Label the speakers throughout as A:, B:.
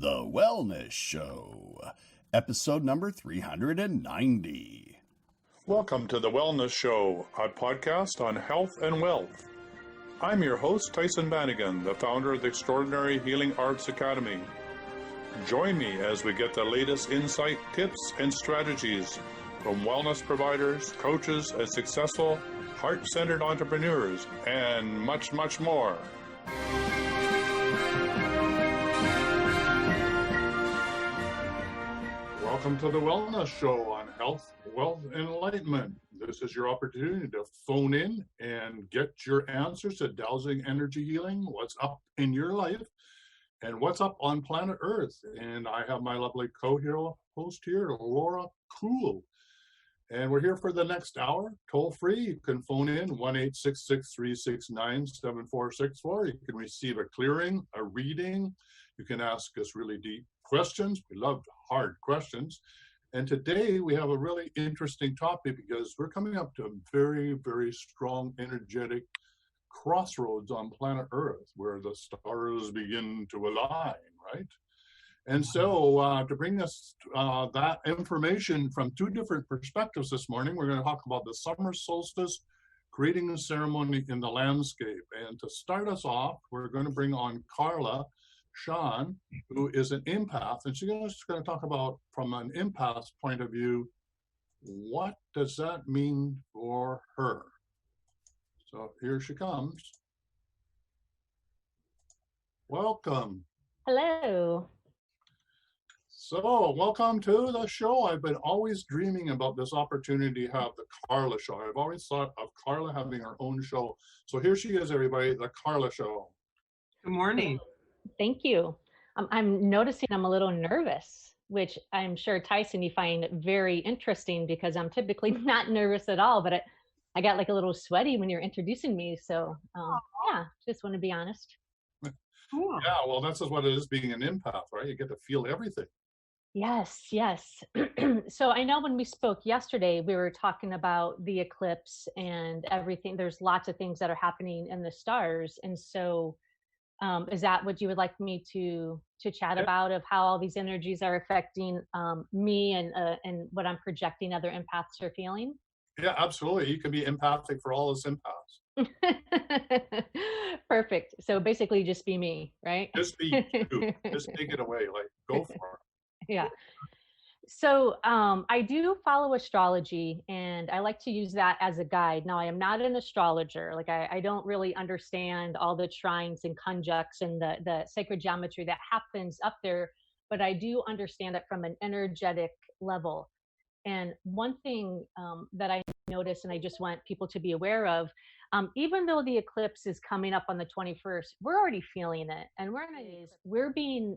A: The Wellness Show, episode number 390.
B: Welcome to The Wellness Show, a podcast on health and wealth. I'm your host, Tyson Bannigan, the founder of the Extraordinary Healing Arts Academy. Join me as we get the latest insight, tips, and strategies from wellness providers, coaches, and successful heart-centered entrepreneurs, and much, much more. Welcome to the Wellness Show on health, wealth, and enlightenment. This is your opportunity to phone in and get your answers to dowsing energy healing, what's up in your life, and what's up on planet Earth. And I have my lovely co-host here, Laura Cool. And we're here for the next hour, toll free. You can phone in 1-866-369-7464. You can receive a clearing, a reading. You can ask us really deep questions. We love hard questions. And today we have a really interesting topic because we're coming up to a very, very strong energetic crossroads on planet Earth where the stars begin to align, right? And so to bring us that information from two different perspectives this morning, we're going to talk about the summer solstice creating a ceremony in the landscape. And to start us off, we're going to bring on Carla Chrzan, who is an empath, and she's going to talk about, from an empath's point of view, what does that mean for her? So here she comes. Welcome.
C: Hello.
B: So welcome to the show. I've been always dreaming about this opportunity to have the Carla Show. I've always thought of Carla having her own show. So here she is, everybody, the Carla Show.
D: Good morning.
C: Thank you. I'm noticing I'm a little nervous, which I'm sure, Tyson, you find very interesting because I'm typically not nervous at all, but I got like a little sweaty when you're introducing me. So yeah, just want to be honest.
D: Cool.
B: Yeah, well, that's just what it is being an empath, right? You get to feel everything.
C: Yes, yes. So I know when we spoke yesterday, we were talking about the eclipse and everything. There's lots of things that are happening in the stars. And so is that what you would like me to chat about, of how all these energies are affecting me and what I'm projecting other empaths are feeling?
B: Yeah, absolutely. You can be empathic for all us empaths.
C: Perfect. So basically just be me, right?
B: Just be you. Just take it away. Like, go for it.
C: Yeah. So I do follow astrology, and I like to use that as a guide. Now, I am not an astrologer. Like I don't really understand all the trines and conjuncts and the sacred geometry that happens up there, but I do understand it from an energetic level. And one thing that I notice, and I just want people to be aware of, even though the eclipse is coming up on the 21st, we're already feeling it, and we're being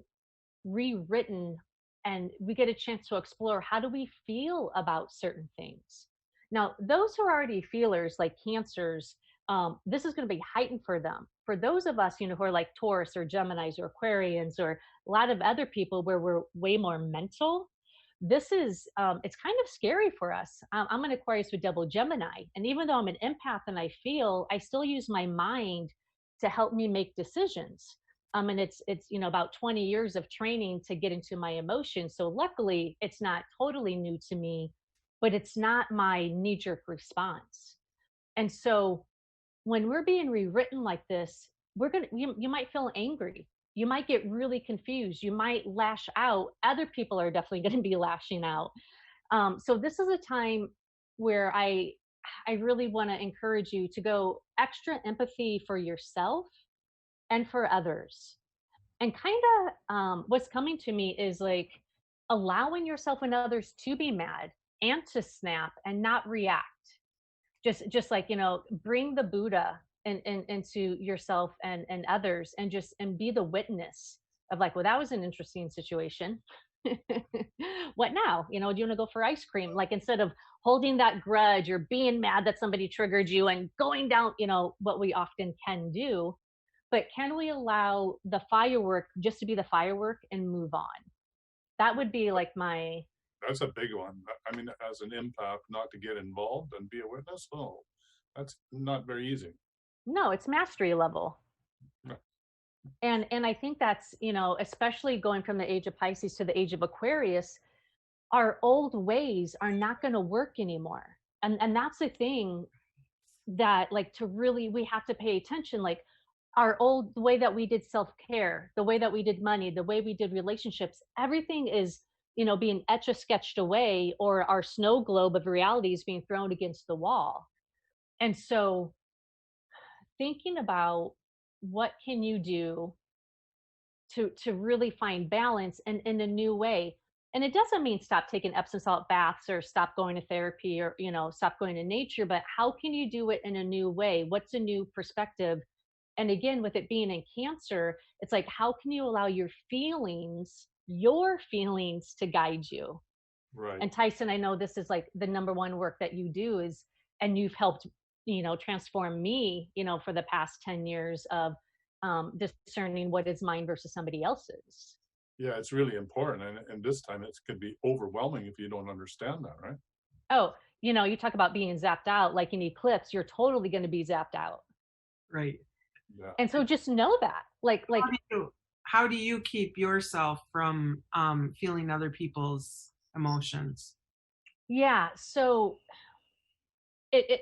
C: rewritten. And we get a chance to explore, how do we feel about certain things? Now, those who are already feelers, like Cancers, this is going to be heightened for them. For those of us, who are like Taurus or Geminis or Aquarians or a lot of other people where we're way more mental, this is, it's kind of scary for us. I'm an Aquarius with double Gemini. And even though I'm an empath and I still use my mind to help me make decisions. And it's about 20 years of training to get into my emotions. So luckily, it's not totally new to me, but it's not my knee-jerk response. And so when we're being rewritten like this, you might feel angry. You might get really confused. You might lash out. Other people are definitely going to be lashing out. So this is a time where I really want to encourage you to go extra empathy for yourself and for others. And kind of what's coming to me is like allowing yourself and others to be mad and to snap and not react. Just like, bring the Buddha into yourself and others, and be the witness of like, well, that was an interesting situation. What now? Do you want to go for ice cream? Like, instead of holding that grudge or being mad that somebody triggered you and going down, what we often can do. But can we allow the firework just to be the firework and move on? That would be like
B: That's a big one. I mean, as an empath, not to get involved and be a witness, no, that's not very easy.
C: No, it's mastery level. And I think that's, especially going from the age of Pisces to the age of Aquarius, our old ways are not going to work anymore. And that's the thing that, like, to really, we have to pay attention. Like, the way that we did self-care, the way that we did money, the way we did relationships, everything is, being etch a sketched away, or our snow globe of reality is being thrown against the wall. And so thinking about what can you do to really find balance and in a new way. And it doesn't mean stop taking Epsom salt baths or stop going to therapy, or stop going to nature, but how can you do it in a new way? What's a new perspective? And again, with it being in Cancer, it's like, how can you allow your feelings to guide you?
B: Right.
C: And Tyson, I know this is like the number one work that you do is, and you've helped, transform me, for the past 10 years of discerning what is mine versus somebody else's.
B: Yeah, it's really important. And this time it could be overwhelming if you don't understand that, right?
C: Oh, you talk about being zapped out, like in eclipse, you're totally going to be zapped out.
D: Right.
B: Yeah.
C: And so just know that, like,
D: how do you keep yourself from feeling other people's emotions?
C: yeah. So it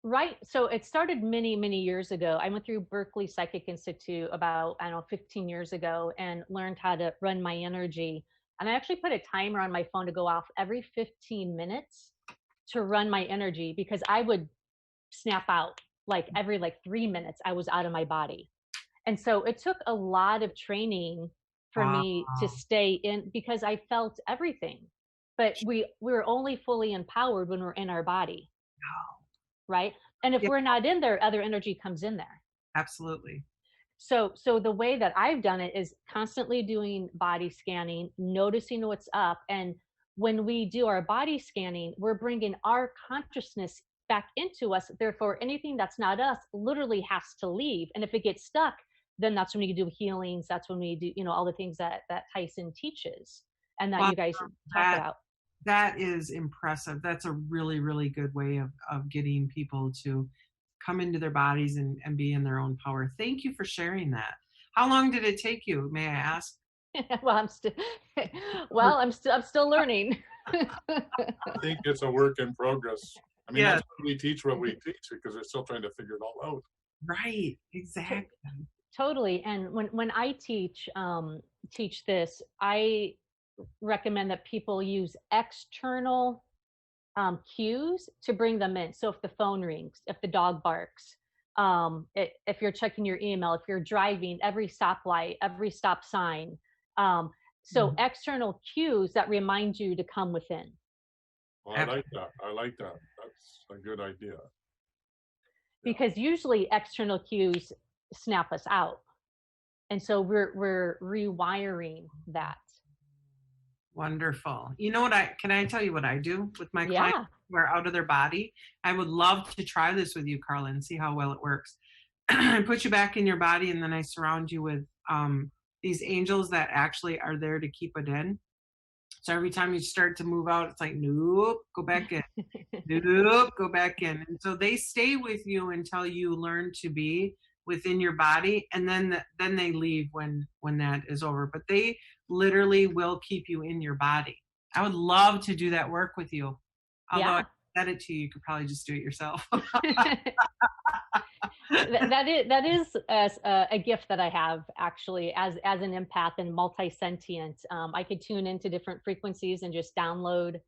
C: right. So it started many, many years ago. I went through Berkeley Psychic Institute about, I don't know, 15 years ago, and learned how to run my energy. And I actually put a timer on my phone to go off every 15 minutes to run my energy, because I would snap out like every 3 minutes. I was out of my body. And so it took a lot of training for
D: Wow.
C: me to stay in, because I felt everything. But we're only fully empowered when we're in our body, right? And if
D: Yeah,
C: we're not in there, other energy comes in there.
D: absolutely.
C: So the way that I've done it is constantly doing body scanning, noticing what's up. And when we do our body scanning, we're bringing our consciousness back into us. Therefore, anything that's not us literally has to leave. And if it gets stuck, then that's when you do healings. That's when we do, all the things that Tyson teaches and that
D: Wow,
C: you guys talk
D: that
C: about.
D: that is impressive. That's a really, really good way of getting people to come into their bodies and be in their own power. Thank you for sharing that. How long did it take you, may I ask?
C: Well, I'm still learning.
B: I think it's a work in progress. I mean,
D: Yeah.
B: that's why we teach what we teach, because we're still trying to figure it all out.
D: Right, exactly.
C: Totally. And when I teach this, I recommend that people use external cues to bring them in. So if the phone rings, if the dog barks, if you're checking your email, if you're driving, every stoplight, every stop sign. So external cues that remind you to come within.
B: Well, I like that. I like that. That's a good idea.
C: Because usually external cues snap us out. And so we're rewiring that.
D: Wonderful. You know what can I tell you what I do with my
C: Yeah.
D: clients who are out of their body? I would love to try this with you, Carla, and see how well it works. I put you back in your body, and then I surround you with these angels that actually are there to keep it in. So every time you start to move out, it's like, nope, go back in. Nope, go back in. And so they stay with you until you learn to be within your body, and then they leave when that is over. But they literally will keep you in your body. I would love to do that work with you. Although I said it to you, you could probably just do it yourself.
C: that is a gift that I have, actually, as an empath and multi-sentient. I could tune into different frequencies and just download,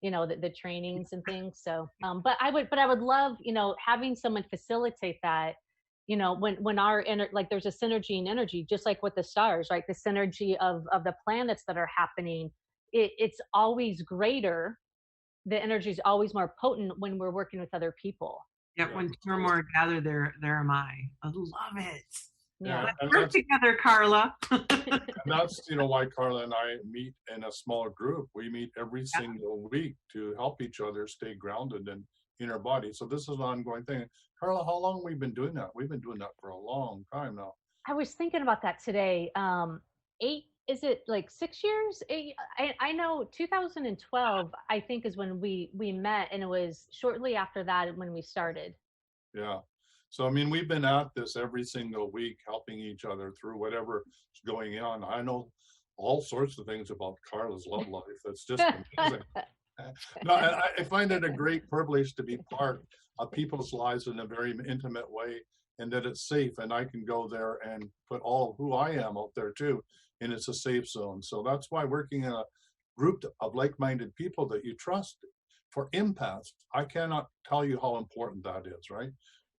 C: the trainings and things. So, but I would love, having someone facilitate that. When our like there's a synergy in energy, just like with the stars, right? The synergy of the planets that are happening, it's always greater. The energy is always more potent when we're working with other people.
D: Yeah, when two or more gather, there am I. I love it.
C: Yeah.
D: Let's work together, Carla.
B: And that's, why Carla and I meet in a smaller group. We meet every single week to help each other stay grounded and in our body. So this is an ongoing thing. Carla, how long have we been doing that? We've been doing that for a long time now.
C: I was thinking about that today. Is it like 6 years? I know 2012, I think, is when we met, and it was shortly after that when we started.
B: Yeah. So, I mean, we've been at this every single week, helping each other through whatever's going on. I know all sorts of things about Carla's love life. It's just amazing. No, I find it a great privilege to be part of people's lives in a very intimate way, and that it's safe, and I can go there and put all of who I am out there too, and it's a safe zone. So that's why working in a group of like-minded people that you trust for empaths, I cannot tell you how important that is, right?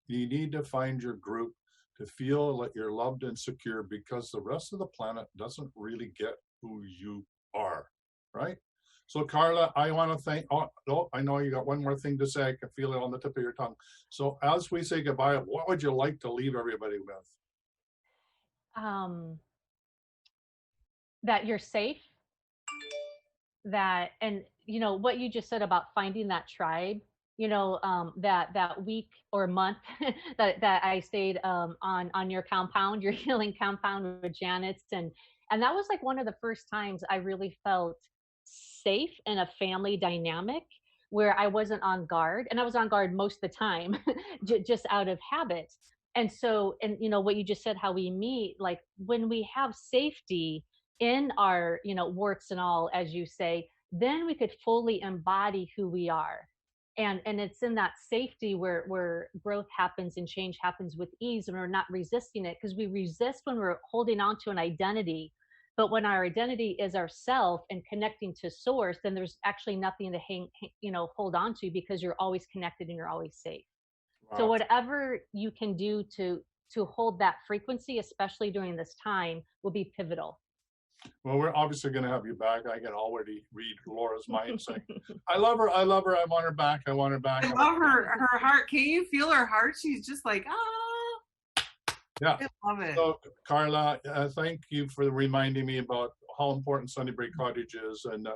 B: You need to find your group to feel that you're loved and secure, because the rest of the planet doesn't really get who you are, right? So Carla, I want to thank, I know you got one more thing to say. I can feel it on the tip of your tongue. So as we say goodbye, what would you like to leave everybody with?
C: That you're safe, that, and you know what you just said about finding that tribe, you know, that week or month that I stayed on your compound, your healing compound with Janet's, and that was like one of the first times I really felt safe in a family dynamic where I wasn't on guard, and I was on guard most of the time, just out of habit. And so, and you know what you just said, how we meet, like when we have safety in our, you know, warts and all, as you say, then we could fully embody who we are. And it's in that safety where growth happens and change happens with ease, and we're not resisting it, because we resist when we're holding on to an identity. But when our identity is ourself and connecting to source, then there's actually nothing to hold on to, because you're always connected and you're always safe. Wow. So whatever you can do to hold that frequency, especially during this time, will be pivotal.
B: Well, we're obviously going to have you back. I can already read Laura's mind saying, I love her, I love her, I want her back, I want her back.
D: I love her heart. Can you feel her heart? She's just like, ah.
B: Yeah.
D: I love it.
B: So, Carla, thank you for reminding me about how important Sunnybreak Cottage is, and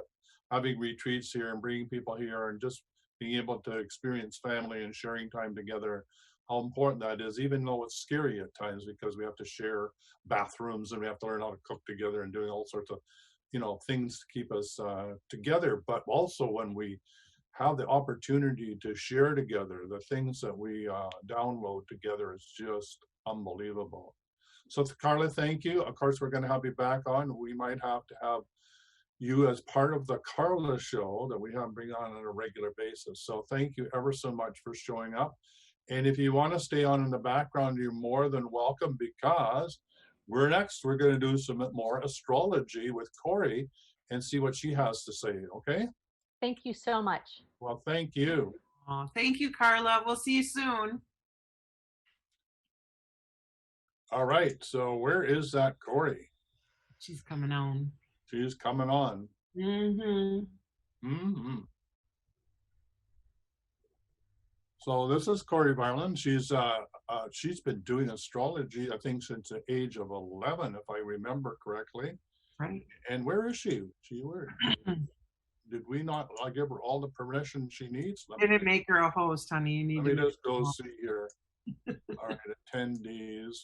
B: having retreats here and bringing people here and just being able to experience family and sharing time together, how important that is, even though it's scary at times, because we have to share bathrooms and we have to learn how to cook together and doing all sorts of, you know, things to keep us together. But also when we have the opportunity to share together, the things that we download together is just unbelievable. So Carla, thank you. Of course, we're going to have you back on. We might have to have you as part of the Carla show that we have bring on a regular basis. So thank you ever so much for showing up. And if you want to stay on in the background, you're more than welcome, because we're going to do some more astrology with Corey and see what she has to say. Okay.
C: Thank you so much.
B: Well, thank you.
D: Oh, thank you, Carla. We'll see you soon.
B: All right. So where is that Corey?
D: She's coming on.
B: She's coming on.
D: Mm-hmm.
B: Mm-hmm. So this is Corey Violin. She's been doing astrology, I think, since the age of 11, if I remember correctly.
D: Right.
B: And where is she? Did we not give her all the permission she needs?
D: Didn't make her a host, honey.
B: Let me just go see here. All right, attendees.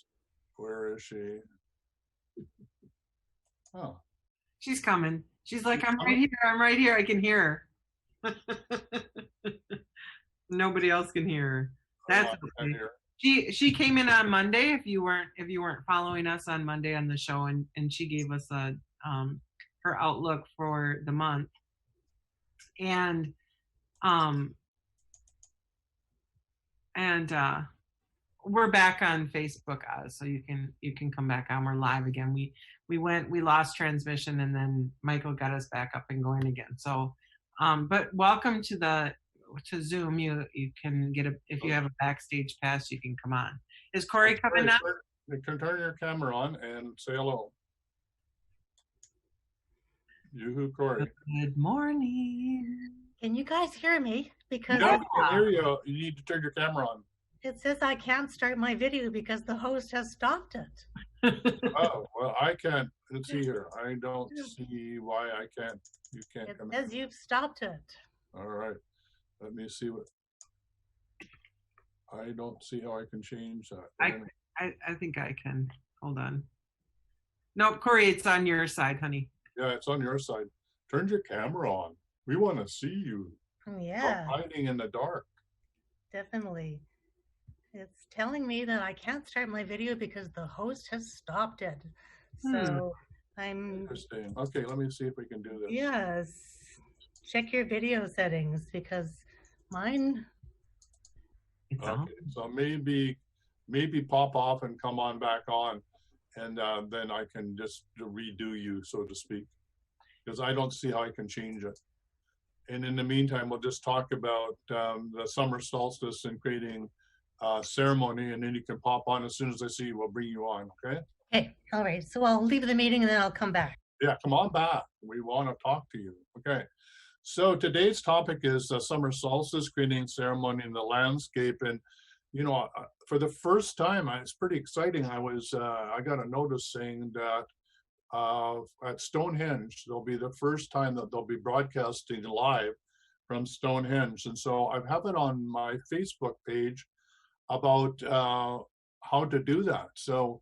B: Where is she? Oh.
D: She's coming. She's like, I'm right here. I'm right here. I can hear her. Nobody else can hear her. That's okay. She came in on Monday. If you weren't following us on Monday on the show, and she gave us a her outlook for the month. And we're back on Facebook, so you can come back on. We're live again. We lost transmission, and then Michael got us back up and going again. So, but welcome to Zoom. You can get if you have a backstage pass, you can come on. Is Corey coming up?
B: You can turn your camera on and say hello. Yoo-hoo, Corey.
D: Good morning.
E: Can you guys hear me? Because
B: no, we can hear you. You need to turn your camera on.
E: It says I can't start my video because the host has stopped it.
B: Oh, well, I can't. Let's see here. I don't see why I can't. You can't come in.
E: It says you've stopped it.
B: All right. Let me see what. I don't see how I can change that.
D: I think I can. Hold on. No, Corey, it's on your side, honey.
B: Yeah, it's on your side. Turn your camera on. We want to see you.
E: Yeah.
B: Stop hiding in the dark.
E: Definitely. It's telling me that I can't start my video because the host has stopped it. So I'm,
B: Interesting. Okay, let me see if we can do this.
E: yes, check your video settings because mine,
D: It's on.
B: Okay, so maybe pop off and come on back on, and then I can just redo you, so to speak, because I don't see how I can change it. And in the meantime, we'll just talk about the summer solstice and creating ceremony, and then you can pop on as soon as I see you. We'll bring you on, okay?
E: okay, all right. So I'll leave the meeting and then I'll come back.
B: Yeah, come on back. We want to talk to you. Okay. So today's topic is summer solstice, creating ceremony in the landscape. And, you know, for the first time, it's pretty exciting. I got a notice saying that at Stonehenge, there'll be the first time that they'll be broadcasting live from Stonehenge. And so I have it on my Facebook page about how to do that. So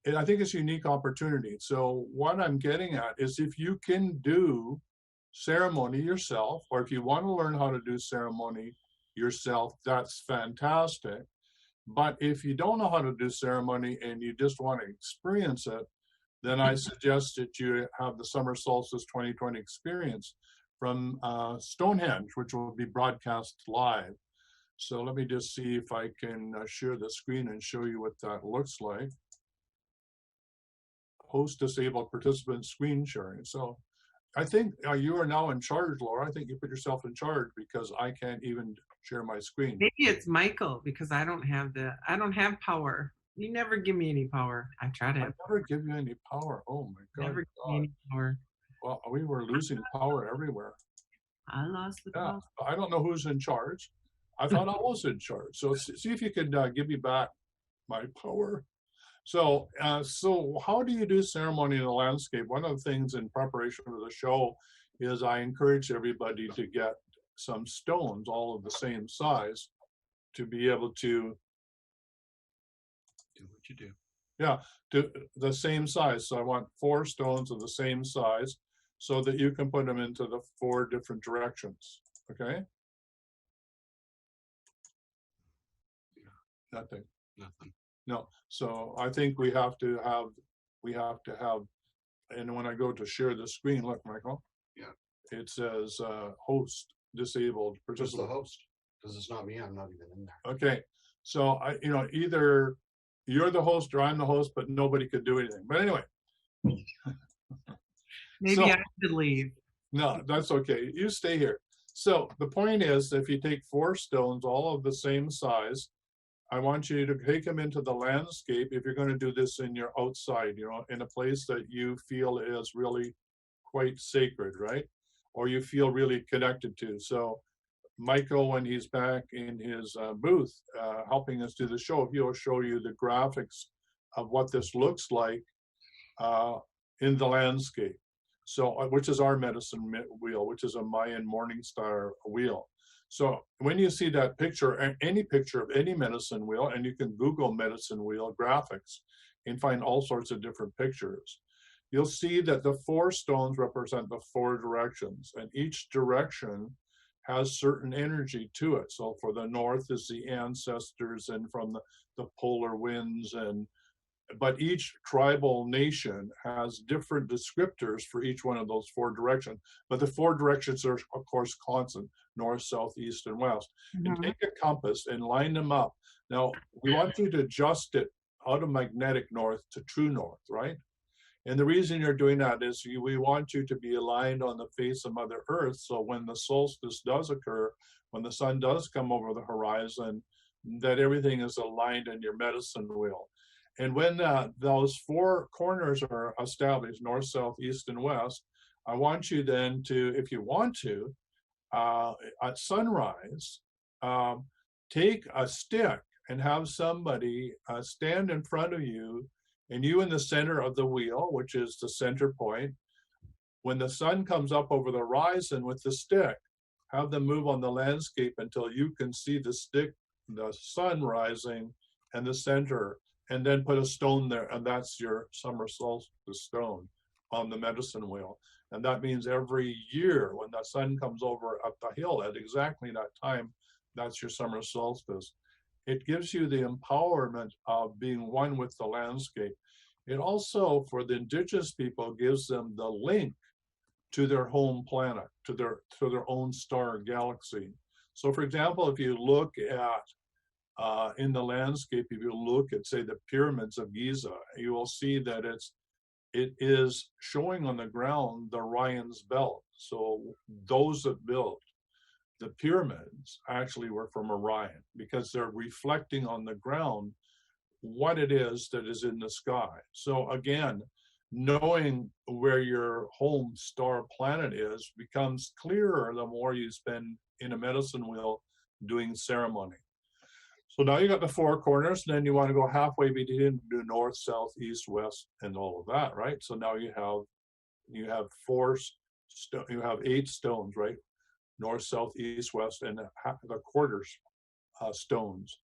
B: I think it's a unique opportunity. So what I'm getting at is if you can do ceremony yourself, or if you want to learn how to do ceremony yourself, that's fantastic. But if you don't know how to do ceremony and you just want to experience it, then I suggest that you have the Summer Solstice 2020 experience from Stonehenge, which will be broadcast live. So let me just see if I can share the screen and show you what that looks like. Host disabled participant screen sharing. So I think you are now in charge, Laura. I think you put yourself in charge because I can't even share my screen.
D: Maybe it's Michael because I don't have power. You never give me any power. I try to.
B: I never give you any power. Oh my God.
D: Never give me any power.
B: Well, we were losing power everywhere.
D: I lost the
B: Yeah,
D: power.
B: I don't know who's in charge. I thought I was in charge. So see if you could give me back my power. So how do you do ceremony in the landscape? One of the things in preparation for the show is I encourage everybody to get some stones, all of the same size, to be able to
A: Do what you do.
B: Yeah, to the same size. So I want 4 stones of the same size so that you can put them into the 4 different directions. Okay? Nothing.
A: Nothing.
B: No. So I think we have to have, and when I go to share the screen, look, Michael.
A: Yeah.
B: It says host disabled
A: Just the
B: participant.
A: host, because it's not me. I'm not even in there.
B: Okay. So either you're the host or I'm the host, but nobody could do anything. But anyway.
D: Maybe
B: So-
D: I should leave.
B: No, that's okay. You stay here. So the point is, if you take 4 stones, all of the same size, I want you to take them into the landscape. If you're going to do this in your outside, in a place that you feel is really quite sacred, right? Or you feel really connected to. So Michael, when he's back in his booth helping us do the show, he'll show you the graphics of what this looks like in the landscape. So, which is our medicine wheel, which is a Mayan morning star wheel. So when you see that picture, any picture of any medicine wheel, and you can Google medicine wheel graphics and find all sorts of different pictures, you'll see that the 4 stones represent the 4 directions, and each direction has certain energy to it. So for the north is the ancestors, and from the polar winds, but each tribal nation has different descriptors for each one of those 4 directions. But the 4 directions are, of course, constant: north, south, east, and west. And take a compass and line them up. Now, we want you to adjust it out of magnetic north to true north, right? And the reason you're doing that is we want you to be aligned on the face of Mother Earth. So when the solstice does occur, when the sun does come over the horizon, that everything is aligned in your medicine wheel. And when those 4 corners are established, north, south, east, and west, I want you then to, if you want to, at sunrise, take a stick and have somebody stand in front of you, and you in the center of the wheel, which is the center point. When the sun comes up over the horizon with the stick, have them move on the landscape until you can see the sun rising and the center, and then put a stone there, and that's your summer solstice stone on the medicine wheel. And that means every year when the sun comes over up the hill at exactly that time, that's your summer solstice. it gives you the empowerment of being one with the landscape. It also, for the indigenous people, gives them the link to their home planet, to their own star galaxy. So for example, if you look at in the landscape, if you look at, say, the pyramids of Giza, you will see that it is showing on the ground the Orion's belt. So those that built the pyramids actually were from Orion, because they're reflecting on the ground what it is that is in the sky. So again, knowing where your home star planet is becomes clearer the more you spend in a medicine wheel doing ceremony. So now you got the four corners, and then you want to go halfway between, do north, south, east, west, and all of that, right? So now you have you have 8 stones, right? North, south, east, west, and the quarters stones,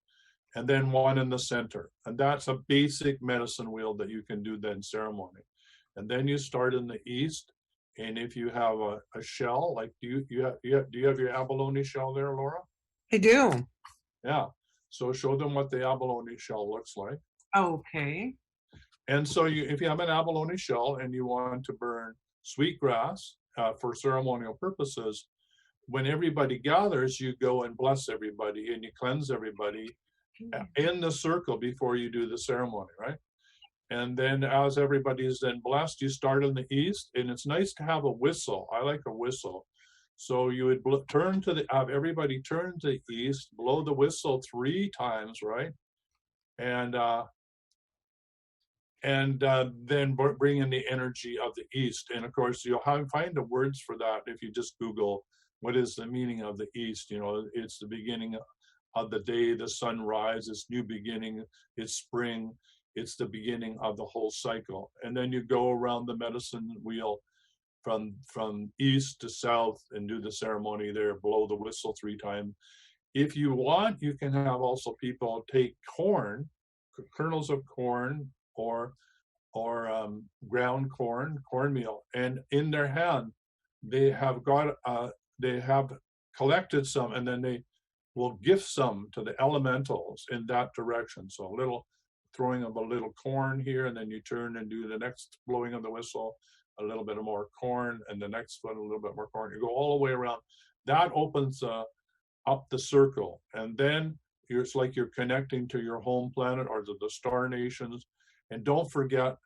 B: and then one in the center. And that's a basic medicine wheel that you can do then ceremony. And then you start in the east, and if you have a shell, like do you have your abalone shell there, Laura?
D: I do.
B: Yeah. So show them what the abalone shell looks like.
D: Okay.
B: And so if you have an abalone shell and you want to burn sweetgrass for ceremonial purposes, when everybody gathers, you go and bless everybody and you cleanse everybody in the circle before you do the ceremony, right? And then as everybody's then blessed, you start in the east, and it's nice to have a whistle. I like a whistle. So you would have everybody turn to the east, blow the whistle 3 times, right? And then bring in the energy of the east. And of course, you'll find the words for that if you just Google what is the meaning of the east. You know, it's the beginning of the day, the sunrise, it's new beginning, it's spring, it's the beginning of the whole cycle. And then you go around the medicine wheel from east to south and do the ceremony there, blow the whistle 3 times. If you want, you can have also people take corn, kernels of corn, or ground cornmeal, and in their hand they have collected some, and then they will gift some to the elementals in that direction. So a little throwing of a little corn here, and then you turn and do the next blowing of the whistle, a little bit more corn, and the next one a little bit more corn. You go all the way around. That opens up the circle, and then it's like you're connecting to your home planet or to the star nations. And don't forget,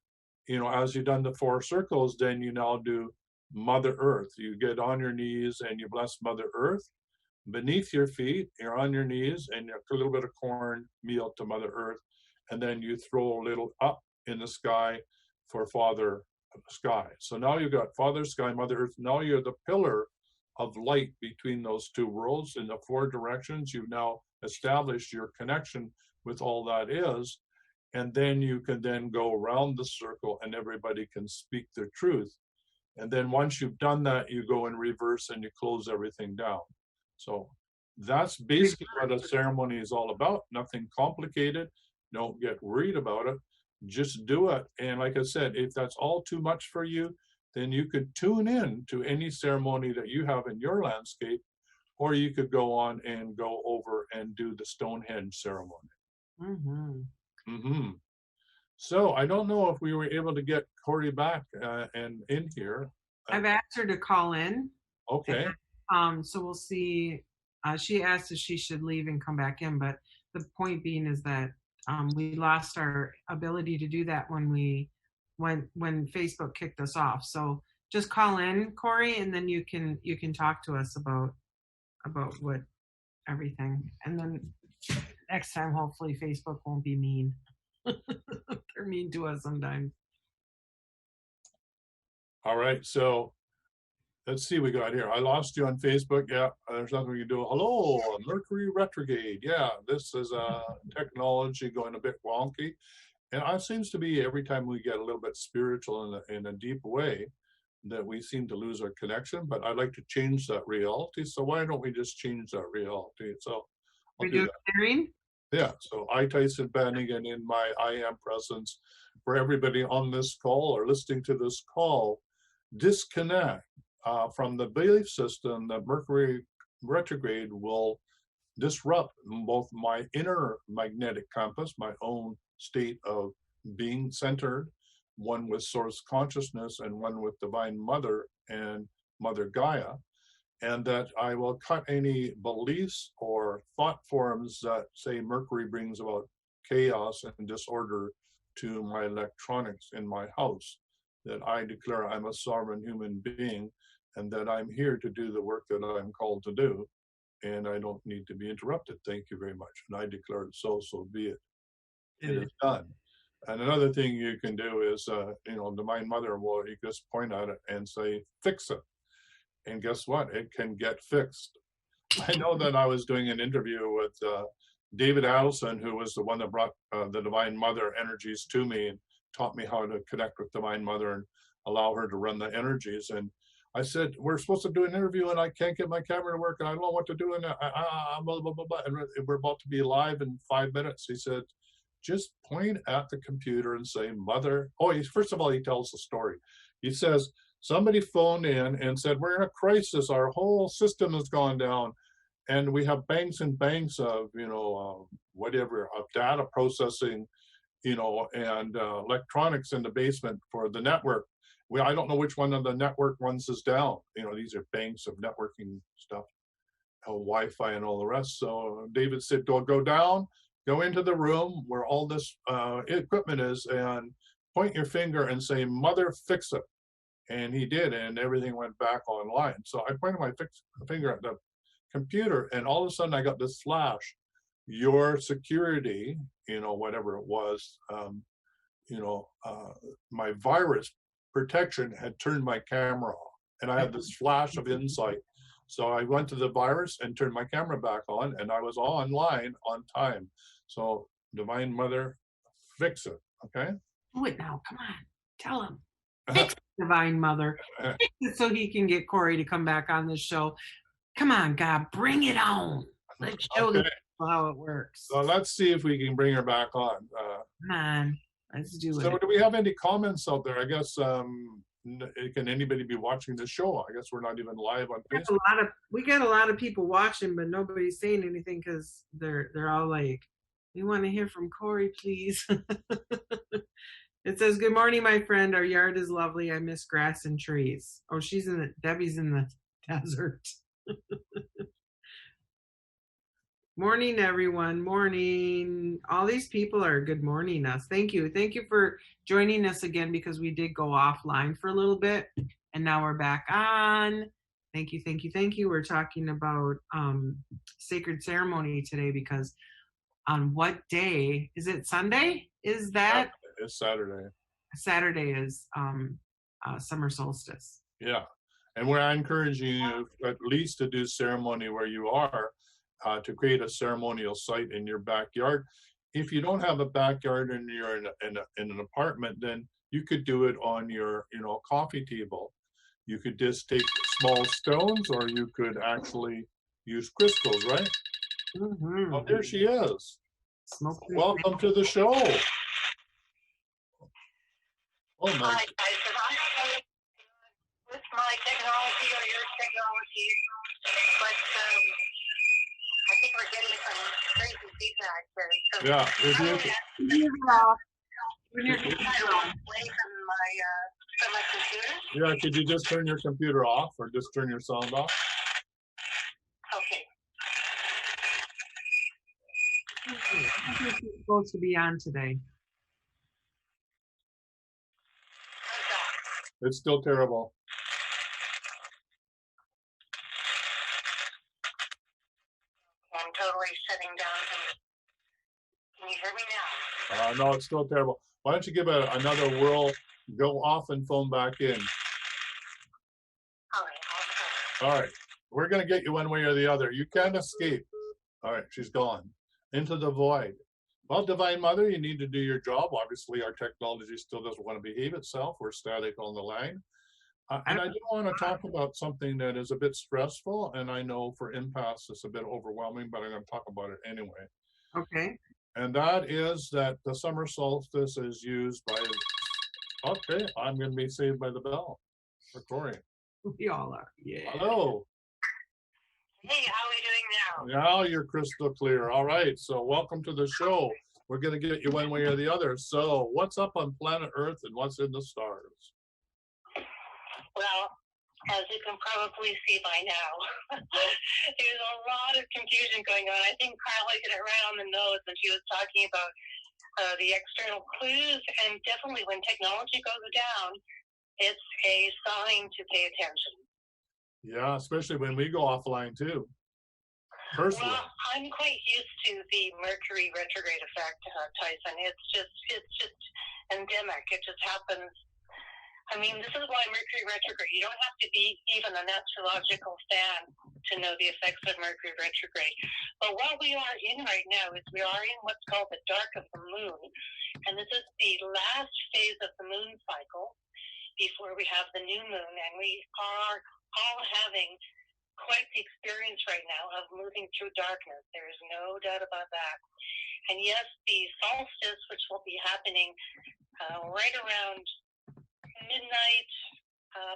B: you know, as you've done the 4 circles, then you now do Mother Earth. You get on your knees and you bless Mother Earth. Beneath your feet, you're on your knees, and you have a little bit of cornmeal to Mother Earth, and then you throw a little up in the sky for Father Sky. So now you've got Father Sky, Mother Earth. Now you're the pillar of light between those 2 worlds in the 4 directions. You've now established your connection with all that is, and then you can then go around the circle and everybody can speak their truth. And then once you've done that, you go in reverse and you close everything down. So that's basically what a ceremony is all about. Nothing complicated. Don't get worried about it. Just do it. And like I said, if that's all too much for you, then you could tune in to any ceremony that you have in your landscape, or you could go on and go over and do the Stonehenge ceremony. So I don't know if we were able to get Corey back and in here.
D: I've asked her to call in.
B: Okay.
D: So we'll see. She asked if she should leave and come back in, but the point being is that we lost our ability to do that when Facebook kicked us off. So just call in, Corey, and then you can talk to us about what everything. And then next time, hopefully, Facebook won't be mean. They're mean to us sometimes.
B: All right. So let's see what we got here. I lost you on Facebook. Yeah, there's nothing we can do. Hello, Mercury retrograde. Yeah, this is technology going a bit wonky. And it seems to be every time we get a little bit spiritual in a deep way that we seem to lose our connection. But I'd like to change that reality. So why don't we just change that reality? So I'll do that.
D: Hearing?
B: Yeah, so I, Tyson Bannigan, in my I Am presence, for everybody on this call or listening to this call, disconnect from the belief system that Mercury retrograde will disrupt both my inner magnetic compass, my own state of being centered, one with source consciousness and one with Divine Mother and Mother Gaia, and that I will cut any beliefs or thought forms that say Mercury brings about chaos and disorder to my electronics in my house, that I declare I'm a sovereign human being and that I'm here to do the work that I'm called to do, and I don't need to be interrupted. Thank you very much. And I declare it so be it. It is done. And another thing you can do is, Divine Mother will, you just point at it and say, fix it. And guess what? It can get fixed. I know that I was doing an interview with David Adelson, who was the one that brought the Divine Mother energies to me and taught me how to connect with Divine Mother and allow her to run the energies. And I said, we're supposed to do an interview and I can't get my camera to work and I don't know what to do. And blah, blah, blah, blah. And we're about to be live in 5 minutes. He said, just point at the computer and say, Mother. Oh, first of all, he tells the story. He says, somebody phoned in and said, we're in a crisis. Our whole system has gone down. And we have banks and banks of, of data processing, and electronics in the basement for the network. I don't know which one of the network ones is down. These are banks of networking stuff, Wi-Fi and all the rest. So David said, go down, go into the room where all this equipment is and point your finger and say, Mother, fix it. And he did, and everything went back online. So I pointed my finger at the computer, and all of a sudden I got this flash. Your security, whatever it was, my virus protection had turned my camera off. And I had this flash of insight. So I went to the virus and turned my camera back on, and I was online on time. So Divine Mother, fix it, okay?
D: Do it now, come on, tell him. Fix it, Divine Mother. Fix it so he can get Corey to come back on this show. Come on, God, bring it on. Let's show them how it works.
B: So let's see if we can bring her back on.
D: Come on, let's do it.
B: So do we have any comments out there? I guess, can anybody be watching the show? I guess we're not even live on Facebook.
D: We got a lot of people watching, but nobody's saying anything because they're all like, we want to hear from Corey, please. It says, good morning, my friend. Our yard is lovely. I miss grass and trees. Oh, Debbie's in the desert. Morning, everyone. Morning. All these people are good morning us. Thank you. Thank you for joining us again, because we did go offline for a little bit and now we're back on. Thank you. Thank you. Thank you. We're talking about sacred ceremony today, because on what day is it? Sunday? Is that?
B: It's Saturday.
D: Saturday is summer solstice.
B: Yeah. And we're encouraging you at least to do ceremony where you are, to create a ceremonial site in your backyard. If you don't have a backyard and you're in an apartment, then you could do it on your coffee table. You could just take small stones, or you could actually use crystals, right?
D: Mm-hmm.
B: Oh, there she is. Welcome to the show. Oh my.
F: Hi, guys. And I don't know if it's my technology or your technology, but I think we're getting some crazy feedback here. So
B: Yeah.
F: When you're away from my computer.
B: Yeah. Could you just turn your computer off, or just turn your sound off?
F: Okay.
D: Who's supposed to be on today?
B: It's still terrible.
F: I'm totally shutting down. Can you hear me now?
B: No, it's still terrible. Why don't you give it another whirl, go off and phone back in.
F: All right.
B: All right. We're going to get you one way or the other. You can't escape. All right. She's gone into the void. Well, Divine Mother, you need to do your job. Obviously, our technology still doesn't want to behave itself. We're static on the line. And I do want to talk about something that is a bit stressful. And I know for empaths, it's a bit overwhelming, but I'm going to talk about it anyway.
D: Okay.
B: And that is that the summer solstice is used by, okay, I'm going to be saved by the bell for Corey.
D: We all are. Yeah.
B: Hello.
F: Hey, how are we doing now?
B: Now you're crystal clear. All right. So welcome to the show. We're going to get you one way or the other. So what's up on planet Earth and what's in the stars?
F: Well, as you can probably see by now, there's a lot of confusion going on. I think Carla hit it right on the nose when she was talking about the external clues, and definitely when technology goes down, it's a sign to pay attention.
B: Yeah, especially when we go offline too. Personally.
F: Well, I'm quite used to the Mercury retrograde effect, Tyson. It's just endemic. It just happens. I mean, this is why Mercury retrograde. You don't have to be even an astrological fan to know the effects of Mercury retrograde. But what we are in right now is we are in what's called the dark of the moon. And this is the last phase of the moon cycle before we have the new moon. And we are all having quite the experience right now of moving through darkness. There is no doubt about that. And yes, the solstice, which will be happening right around midnight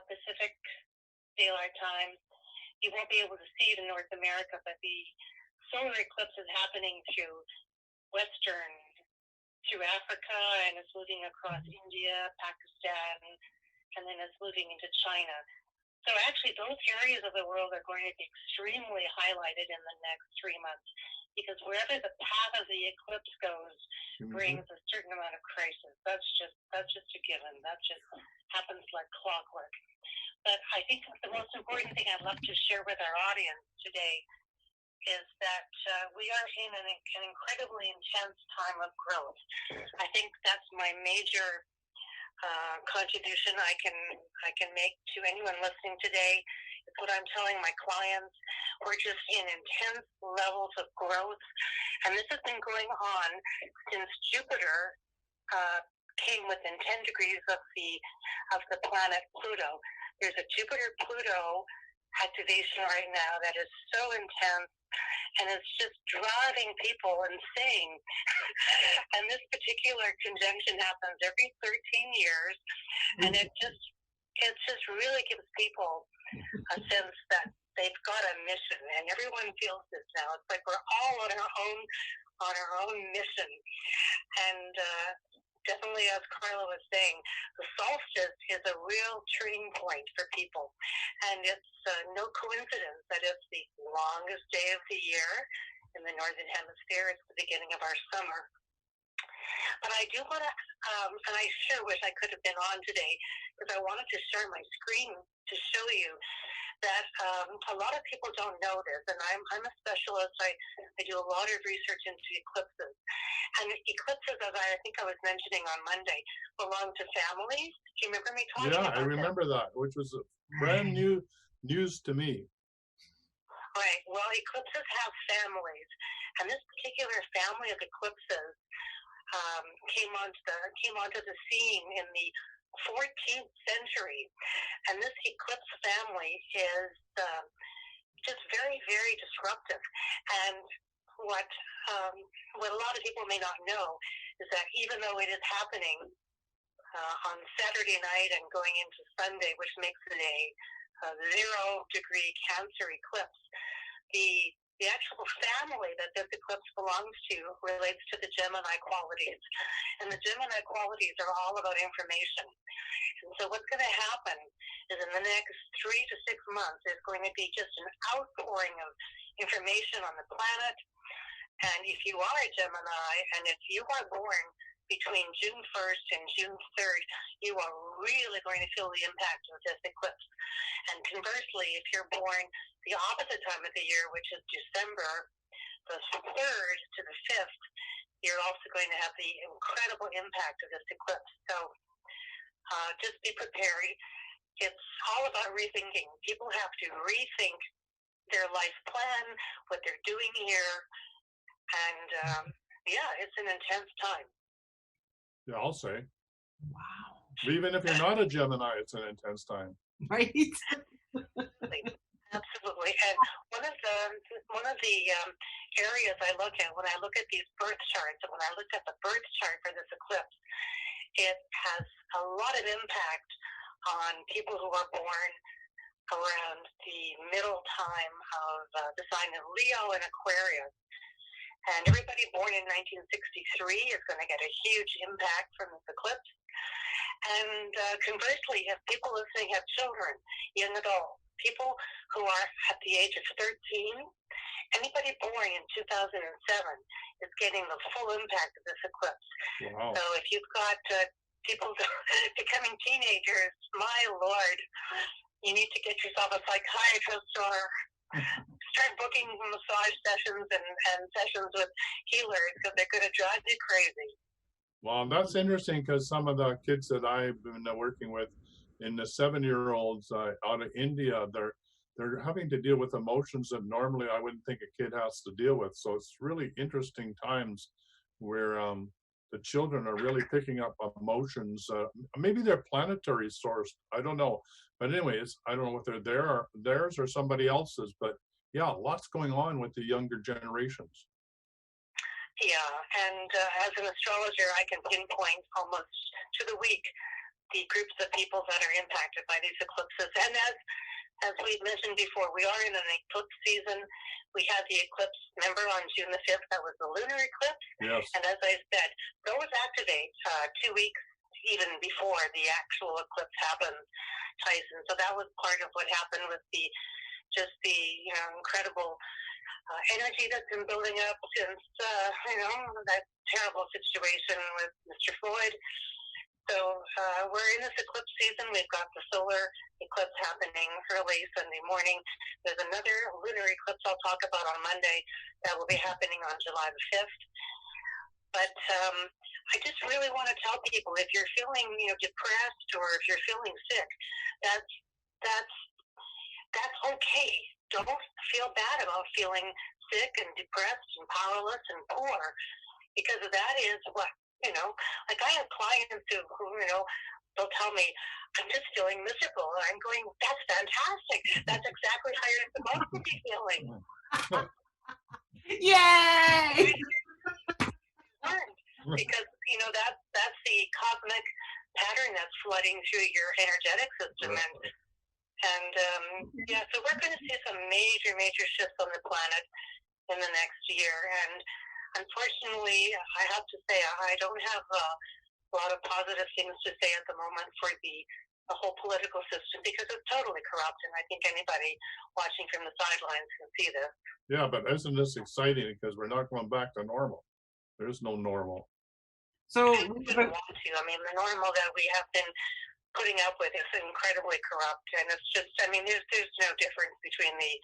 F: Pacific Daylight Time. You won't be able to see it in North America, but the solar eclipse is happening through Africa, and it's moving across India, Pakistan, and then it's moving into China. So actually, those areas of the world are going to be extremely highlighted in the next 3 months, because wherever the path of the eclipse goes brings a certain amount of crisis. That's just a given. That just happens like clockwork. But I think the most important thing I'd love to share with our audience today is that we are in an incredibly intense time of growth. I think that's my major contribution I can make to anyone listening today. It's what I'm telling my clients. We're just in intense levels of growth, and this has been going on since Jupiter came within 10 degrees of the planet Pluto. There's a Jupiter-Pluto activation right now that is so intense, and it's just driving people insane. And this particular conjunction happens every 13 years, and it just really gives people a sense that they've got a mission, and everyone feels this now. It's like we're all on our own mission. And definitely, as Carla was saying, the solstice is a real turning point for people, and it's no coincidence that it's the longest day of the year in the Northern Hemisphere. It's the beginning of our summer. But I do want to, and I sure wish I could have been on today, because I wanted to share my screen to show you that a lot of people don't know this, and I'm a specialist. I do a lot of research into eclipses. And eclipses, as I think I was mentioning on Monday, belong to families. Do you remember me talking about that?
B: Yeah, I remember that, which was brand new news to me.
F: Right. Well, eclipses have families, and this particular family of eclipses came onto the scene in the 14th century, and this eclipse family is just very, very disruptive. And what a lot of people may not know is that even though it is happening on Saturday night and going into Sunday, which makes it a 0-degree Cancer eclipse, the actual family that this eclipse belongs to relates to the Gemini qualities. And the Gemini qualities are all about information. And so what's going to happen is in the next 3 to 6 months, there's going to be just an outpouring of information on the planet. And if you are a Gemini, and if you are born between June 1st and June 3rd, you are really going to feel the impact of this eclipse. And conversely, if you're born the opposite time of the year, which is December the 3rd to the 5th, you're also going to have the incredible impact of this eclipse. So just be prepared. It's all about rethinking. People have to rethink their life plan, what they're doing here. And yeah, it's an intense time.
B: Yeah, I'll say.
D: Wow.
B: Even if you're not a Gemini, it's an intense time.
D: Right?
F: Absolutely. And one of the areas I look at when I look at these birth charts, and when I looked at the birth chart for this eclipse, it has a lot of impact on people who are born around the middle time of the sign of Leo and Aquarius. And everybody born in 1963 is going to get a huge impact from this eclipse. And conversely, if people listening have children, young adults, people who are at the age of 13, anybody born in 2007 is getting the full impact of this eclipse.
B: Wow.
F: So if you've got people becoming teenagers, my Lord, you need to get yourself a psychiatrist or start booking massage sessions and sessions with healers because they're going to drive you crazy.
B: Well, that's interesting because some of the kids that I've been working with, in the 7-year-olds out of India, they're having to deal with emotions that normally I wouldn't think a kid has to deal with. So it's really interesting times where the children are really picking up emotions. Maybe they're planetary sourced. I don't know. But anyways, I don't know whether they're theirs or somebody else's. But yeah, lots going on with the younger generations.
F: Yeah, and as an astrologer, I can pinpoint almost to the week the groups of people that are impacted by these eclipses. And as we've mentioned before, we are in an eclipse season. We had the eclipse, remember, on June the 5th, that was the lunar eclipse.
B: Yes.
F: And as I said, those activate 2 weeks even before the actual eclipse happens, Tyson. So that was part of what happened with the incredible energy that's been building up since, that terrible situation with Mr. Floyd. So we're in this eclipse season. We've got the solar eclipse happening early Sunday morning. There's another lunar eclipse I'll talk about on Monday that will be happening on July the 5th. But I just really want to tell people, if you're feeling depressed or if you're feeling sick, that's okay. Don't feel bad about feeling sick and depressed and powerless and poor, because that is what, like I have clients who they'll tell me, I'm just feeling miserable. And I'm going, that's fantastic. That's exactly how you're supposed to be feeling.
D: Yay!
F: Because, that's the cosmic pattern that's flooding through your energetic system. And so we're going to see some major shifts on the planet in the next year. And unfortunately, I have to say, I don't have a lot of positive things to say at the moment for the whole political system, because it's totally corrupt. And I think anybody watching from the sidelines can see this.
B: Yeah, but isn't this exciting? Because we're not going back to normal. There's no normal.
D: So
F: I wouldn't want to. I mean, the normal that we have been putting up with is incredibly corrupt, and it's just, there's no difference between the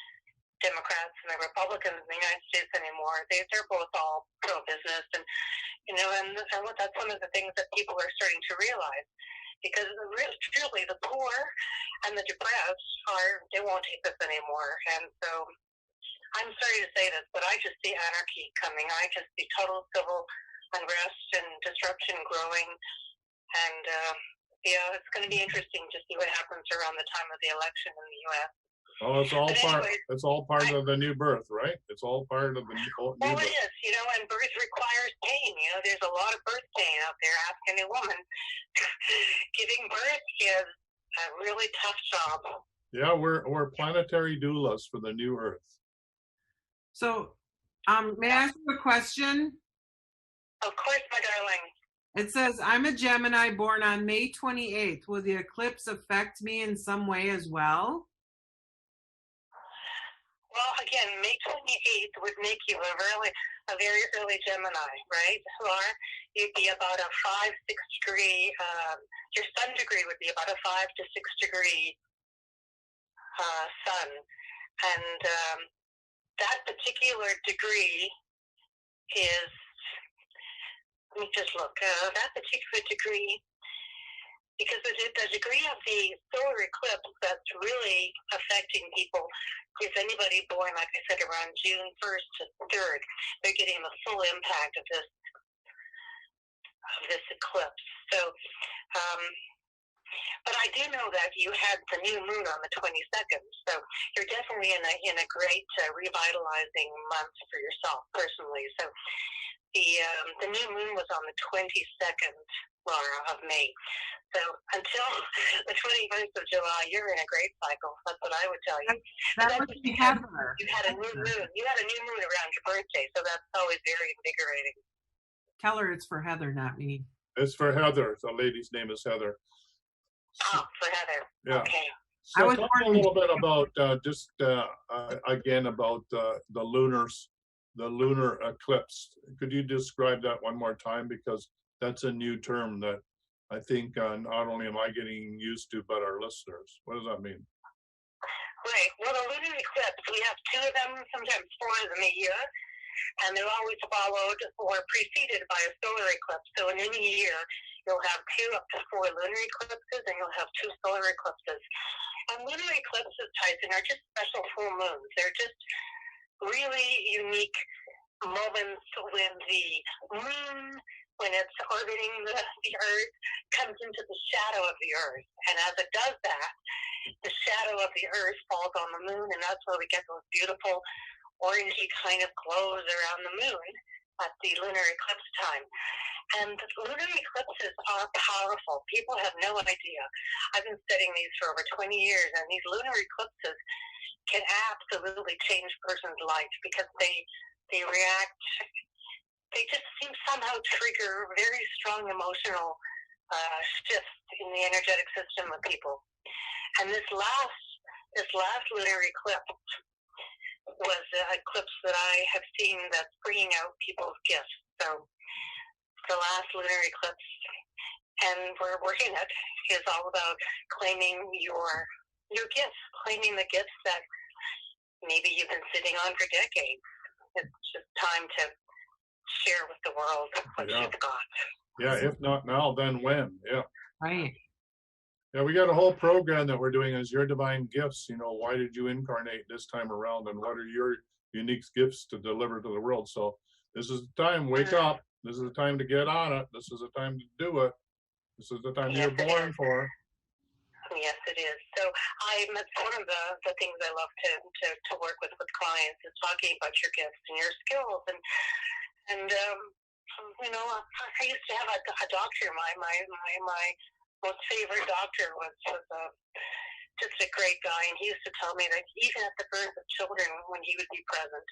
F: Democrats and the Republicans in the United States anymore. They're both all pro-business, and that's one of the things that people are starting to realize, because truly the poor and the depressed they won't take this anymore. And so I'm sorry to say this, but I just see anarchy coming. I just see total civil unrest and disruption growing, and it's going to be interesting to see what happens around the time of the election in the U.S.
B: Oh, it's all part of the new birth, right? It's all part of the new birth.
F: Well, it is, and birth requires pain. There's a lot of birth pain out there. Ask any woman. Giving birth is a really tough job.
B: Yeah, we're planetary doulas for the new Earth.
D: So, may I ask you a question?
F: Of course, my darling.
D: It says, I'm a Gemini born on May 28th. Will the eclipse affect me in some way as well?
F: Well, again, May 28th would make you a very early Gemini, right, Laura? You'd be about a 5-6 degree, your sun degree would be about a 5 to 6 degree sun. And that particular degree is, let me just look, that particular degree, because the degree of the solar eclipse that's really affecting people is anybody born, like I said, around June 1st to 3rd. They're getting the full impact of this eclipse. So, but I do know that you had the new moon on the 22nd, so you're definitely in a great revitalizing month for yourself personally. So the new moon was on the 22nd Laura, of May. So until the 21st of July, you're in a great cycle. That's what I would tell you.
D: That
F: That's
D: would be
F: because
D: Heather.
F: you had a new moon. You had a new moon around your birthday, so that's always very invigorating.
D: Tell her it's for Heather, not me.
B: It's for Heather. The lady's name is Heather.
F: Oh, for Heather.
B: Yeah.
F: Okay.
B: So
D: I was
B: talk a
D: born in
B: little bit about again about the lunar eclipse. Could you describe that one more time, because that's a new term that I think not only am I getting used to, but our listeners. What does that mean?
F: Right. Well, the lunar eclipse, we have two of them, sometimes four of them a year, and they're always followed or preceded by a solar eclipse. So in any year, you'll have 2 up to 4 lunar eclipses, and you'll have 2 solar eclipses. And lunar eclipses, Tyson, are just special full moons. They're just really unique moments when the moon, when it's orbiting the Earth, comes into the shadow of the Earth. And as it does that, the shadow of the Earth falls on the moon, and that's where we get those beautiful orangey kind of glows around the moon at the lunar eclipse time. And lunar eclipses are powerful. People have no idea. I've been studying these for over 20 years, and these lunar eclipses can absolutely change a person's life because they react. They just seem somehow trigger very strong emotional shifts in the energetic system of people. And this last lunar eclipse was an eclipse that I have seen that's bringing out people's gifts. So the last lunar eclipse, and we're working it, is all about claiming your gifts, claiming the gifts that maybe you've been sitting on for decades. It's just time to share with the world what you've got.
B: Yeah, if not now, then when? Yeah.
D: Right.
B: Yeah, we got a whole program that we're doing as Your Divine Gifts. You know, why did you incarnate this time around, and what are your unique gifts to deliver to the world? So this is the time, wake up. This is the time to get on it. This is the time to do it. This is the time you're born for.
F: Yes, it is. So it's one of the things I love to work with clients is talking about your gifts and your skills. And you know, I used to have a doctor. My most favorite doctor was just a great guy, and he used to tell me that even at the birth of children, when he would be present,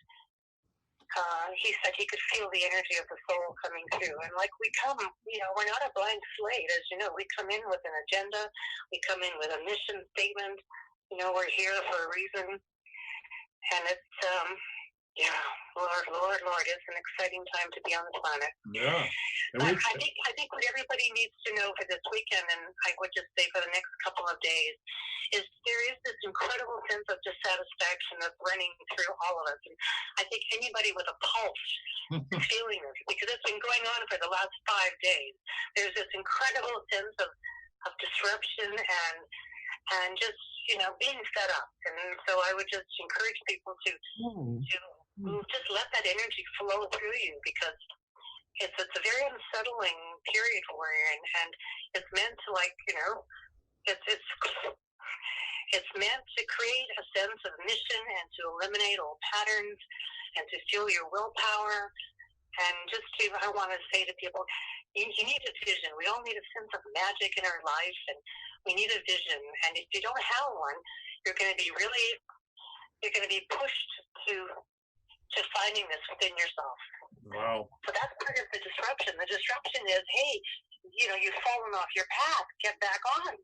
F: he said he could feel the energy of the soul coming through. And like we come, you know, we're not a blank slate, as you know. We come in with an agenda. We come in with a mission statement. You know, we're here for a reason. And it's, Lord, it's an exciting time to be on the planet.
B: Yeah.
F: But I think what everybody needs to know for this weekend, and I would just say for the next couple of days, is there is this incredible sense of dissatisfaction that's running through all of us. And I think anybody with a pulse is feeling this, because it's been going on for the last 5 days. There's this incredible sense of disruption and just, you know, being fed up. And so I would just encourage people to just let that energy flow through you, because it's a very unsettling period for you, and it's meant to, like, you know, it's meant to create a sense of mission and to eliminate old patterns and to fuel your willpower. And just to, I want to say to people, you need a vision. We all need a sense of magic in our life, and we need a vision. And if you don't have one, you're going to be pushed to finding this within yourself.
B: Wow.
F: So that's part of the disruption. The disruption is, hey, you know, you've fallen off your path. Get back on.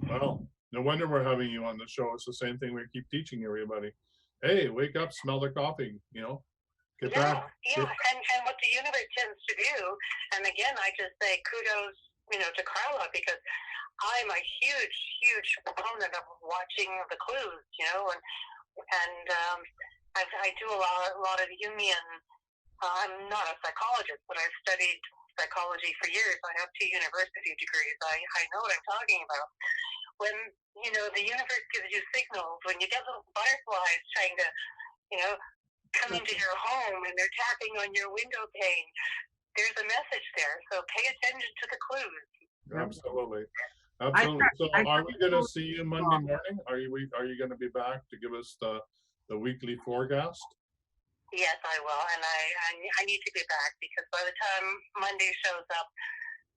B: Well, no wonder we're having you on the show. It's the same thing we keep teaching everybody. Hey, wake up, smell the coffee, you know. Get back.
F: Yeah. And what the universe tends to do, and again, I just say kudos, you know, to Carla, because I'm a huge proponent of watching the clues, you know, and I do a lot of Jungian. I'm not a psychologist, but I've studied psychology for years. I have 2 university degrees. I know what I'm talking about. When, you know, the universe gives you signals, when you get little butterflies trying to, you know, come into your home and they're tapping on your window pane, there's a message there. So pay attention to the clues.
B: Absolutely. So are we going to see you Monday morning? Are you going to be back to give us the weekly forecast?
F: Yes, I will, and I need to be back, because by the time Monday shows up,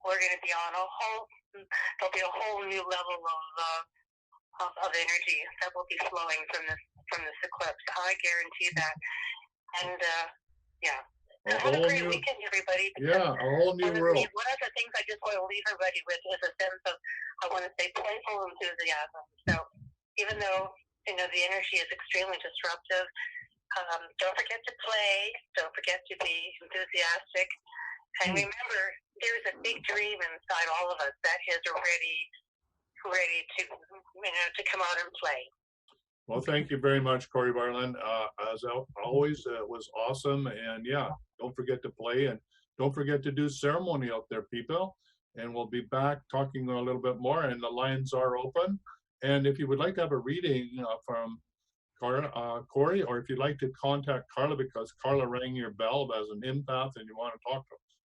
F: we're going to be on there'll be a whole new level of energy that will be flowing from this eclipse. I guarantee that. And yeah. Have a great weekend, everybody.
B: Yeah, a whole new world.
F: One of the things I just want to leave everybody with is a sense of, I want to say, playful enthusiasm. So even though, the energy is extremely disruptive, don't forget to play. Don't forget to be enthusiastic. And remember, there's a big dream inside all of us that is ready to, to come out and play.
B: Well, thank you very much, Corey Barlin. As always, it was awesome. And yeah, don't forget to play, and don't forget to do ceremony out there, people. And we'll be back talking a little bit more, and the lines are open. And if you would like to have a reading from Corey, or if you'd like to contact Carla because Carla rang your bell as an empath and you want to talk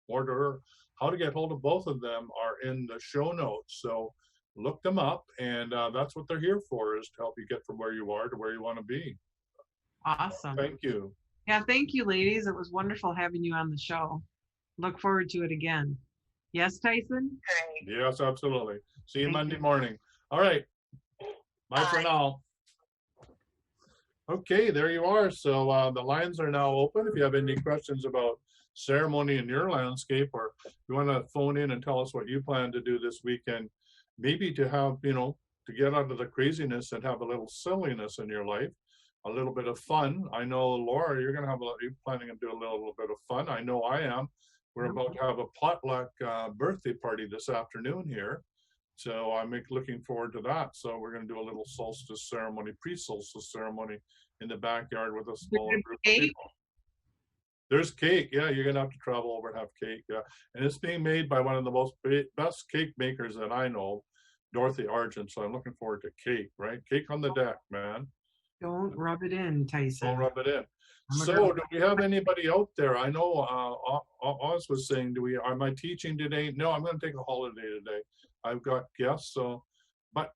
B: more to her, how to get hold of both of them are in the show notes. So look them up, and that's what they're here for, is to help you get from where you are to where you want to be.
D: Awesome.
B: Thank you.
D: Yeah, thank you, ladies. It was wonderful having you on the show. Look forward to it again. Yes, Tyson?
F: Great.
B: Yes, absolutely. See you
D: Thank
B: Monday
D: you.
B: morning. All right. Bye for now. Okay, there you are. So the lines are now open. If you have any questions about ceremony in your landscape, or you want to phone in and tell us what you plan to do this weekend, maybe to have, to get out of the craziness and have a little silliness in your life, a little bit of fun. I know, Laura, you're planning to do a little bit of fun. I know I am. We're about to have a potluck birthday party this afternoon here. So I'm looking forward to that. So we're going to do a little solstice ceremony, pre-solstice ceremony in the backyard with a smaller group of people. There's cake. Yeah, you're going to have to travel over and have cake. Yeah. And it's being made by one of the best cake makers that I know, Dorothy Argent. So I'm looking forward to cake, right? Cake on the deck, man.
D: Don't rub it in, Tyson.
B: Don't rub it in. So do we have anybody out there? I know Oz was saying, am I teaching today? No, I'm going to take a holiday today. I've got guests. So, but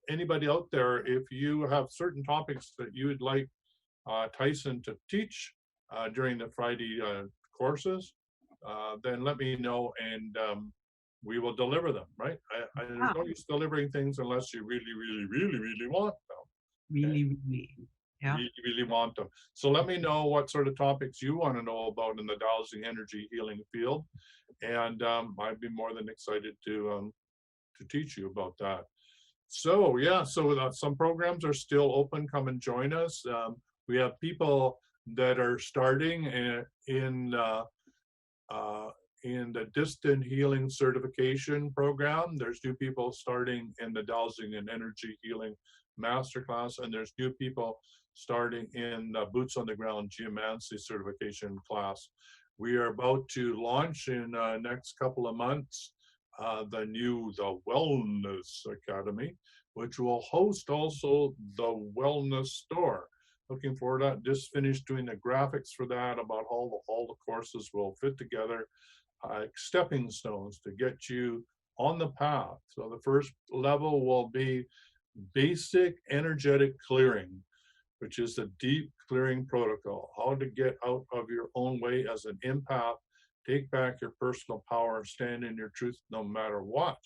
B: anybody out there, if you have certain topics that you would like Tyson to teach during the Friday courses, then let me know, and we will deliver them, right? There's no use delivering things unless you really, really, really, really want them.
D: Really, yeah.
B: Really want them. So let me know what sort of topics you want to know about in the dowsing energy healing field, and I'd be more than excited to teach you about that. So yeah, so some programs are still open. Come and join us. We have people that are starting in the distant healing certification program. There's new people starting in the dowsing and energy healing masterclass, and there's new people starting in the boots on the ground geomancy certification class. We are about to launch in next couple of months the Wellness Academy, which will host also the Wellness Store. Looking forward to that. Just finished doing the graphics for that, about all the courses will fit together, stepping stones to get you on the path. So the first level will be basic energetic clearing, which is the deep clearing protocol, how to get out of your own way as an empath, take back your personal power, stand in your truth no matter what.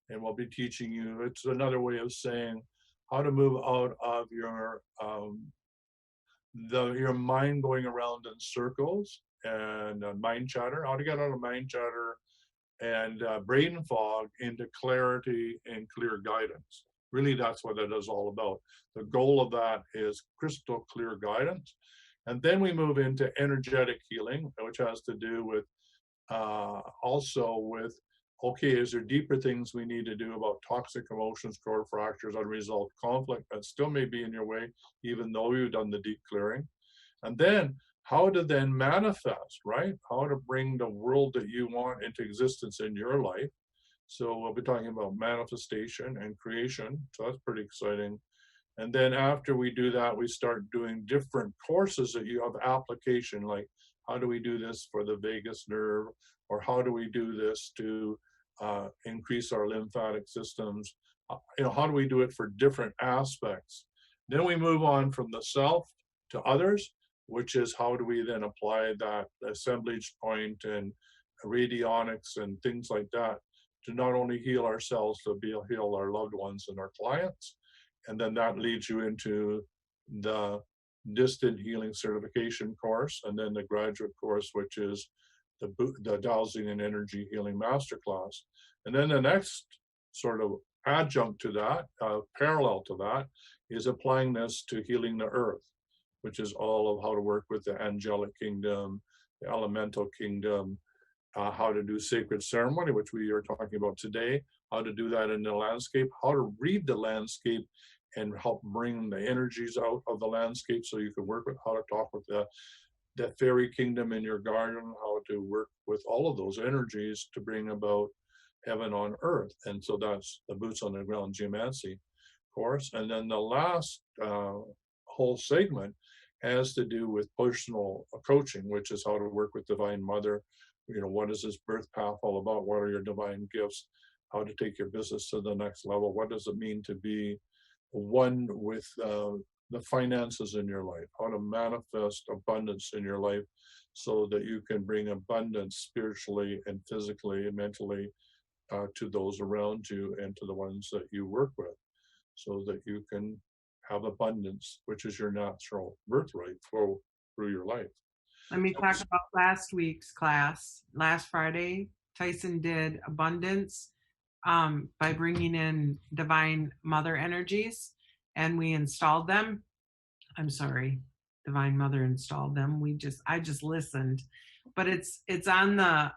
B: And we'll be teaching you, it's another way of saying how to move out of your mind going around in circles and mind chatter, how to get out of mind chatter and brain fog into clarity and clear guidance. Really, that's what it is all about. The goal of that is crystal clear guidance. And then we move into energetic healing, which has to do with also with, okay, is there deeper things we need to do about toxic emotions, core fractures, unresolved conflict that still may be in your way, even though you've done the deep clearing? And then how to then manifest, right? How to bring the world that you want into existence in your life. So we'll be talking about manifestation and creation. So that's pretty exciting. And then after we do that, we start doing different courses that you have application, like how do we do this for the vagus nerve, or how do we do this to increase our lymphatic systems? How do we do it for different aspects? Then we move on from the self to others, which is how do we then apply that assemblage point and radionics and things like that to not only heal ourselves, but heal our loved ones and our clients. And then that leads you into the distant healing certification course, and then the graduate course, which is the dowsing and energy healing masterclass. And then the next sort of adjunct to that, parallel to that, is applying this to healing the earth, which is all of how to work with the angelic kingdom, the elemental kingdom, how to do sacred ceremony, which we are talking about today, how to do that in the landscape, how to read the landscape and help bring the energies out of the landscape so you can work with how to talk with the fairy kingdom in your garden, how to work with all of those energies to bring about heaven on earth. And so that's the boots on the ground geomancy course. And then the last whole segment has to do with personal coaching, which is how to work with Divine Mother. What is this birth path all about? What are your divine gifts? How to take your business to the next level? What does it mean to be one with the finances in your life? How to manifest abundance in your life so that you can bring abundance spiritually and physically and mentally to those around you and to the ones that you work with, so that you can have abundance, which is your natural birthright, flow through your life.
D: Let me talk about last week's class. Last Friday, Tyson did abundance by bringing in Divine Mother energies, and we installed them. I'm sorry, Divine Mother installed them. I just listened, but it's on the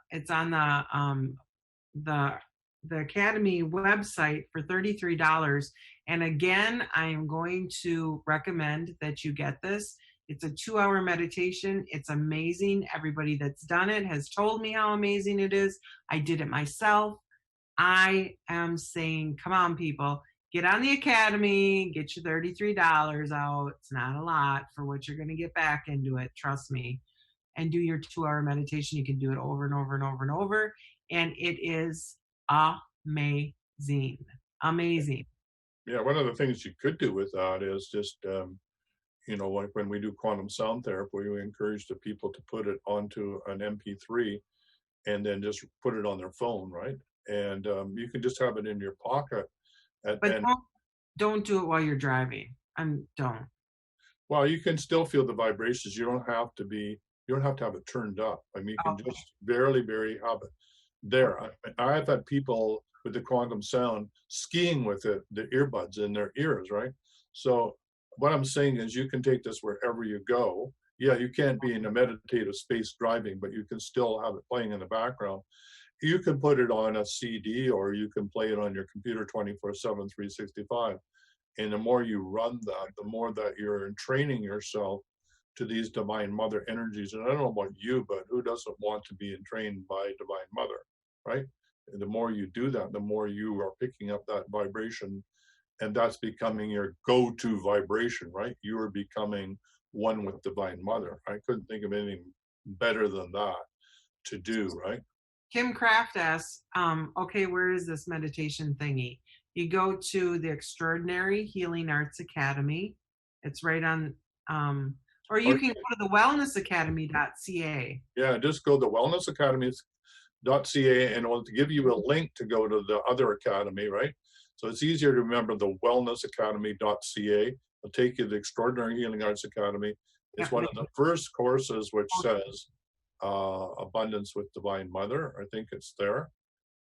D: Academy website for $33. And again, I am going to recommend that you get this. It's a 2-hour meditation. It's amazing. Everybody that's done it has told me how amazing it is. I did it myself. I am saying, come on, people, get on the Academy, get your $33 out. It's not a lot for what you're going to get back into it. Trust me. And do your 2-hour meditation. You can do it over and over and over and over. And it is amazing. Amazing.
B: Yeah, one of the things you could do with that is just, like when we do quantum sound therapy, we encourage the people to put it onto an MP3 and then just put it on their phone, right? And you can just have it in your pocket.
D: But don't do it while you're driving. Don't.
B: Well, you can still feel the vibrations. You don't have to have it turned up. I mean, you can just barely have it there. I've had people with the quantum sound skiing with the earbuds in their ears, right? So what I'm saying is you can take this wherever you go. Yeah, you can't be in a meditative space driving, but you can still have it playing in the background. You can put it on a CD or you can play it on your computer 24/7, 365. And the more you run that, the more that you're training yourself to these Divine Mother energies. And I don't know about you, but who doesn't want to be entrained by Divine Mother, right? And the more you do that, the more you are picking up that vibration, and that's becoming your go-to vibration, right? You are becoming one with Divine Mother. I couldn't think of anything better than that to do, right?
D: Kim Kraft asks, okay, where is this meditation thingy? You go to the Extraordinary Healing Arts Academy. It's right on, or you can go to the wellnessacademy.ca.
B: Yeah, just go to wellnessacademy.ca and it'll give you a link to go to the other academy, right? So it's easier to remember the wellnessacademy.ca. It'll take you to the Extraordinary Healing Arts Academy. It's one of the first courses which says Abundance with Divine Mother. I think it's there,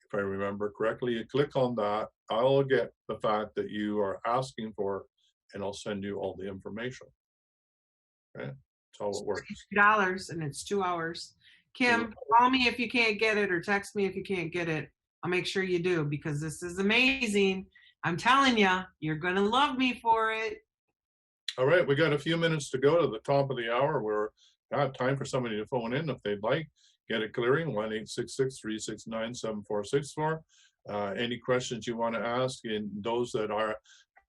B: if I remember correctly. You click on that. I'll get the fact that you are asking for, and I'll send you all the information. Okay, that's how it works.
D: $2 and it's 2 hours. Kim, call me if you can't get it, or text me if you can't get it. I'll make sure you do, because this is amazing. I'm telling you, you're going to love me for it.
B: All right, we got a few minutes to go to the top of the hour. We're got time for somebody to phone in if they'd like. Get it clearing, 1-866-369-7464. Any questions you want to ask, and those that are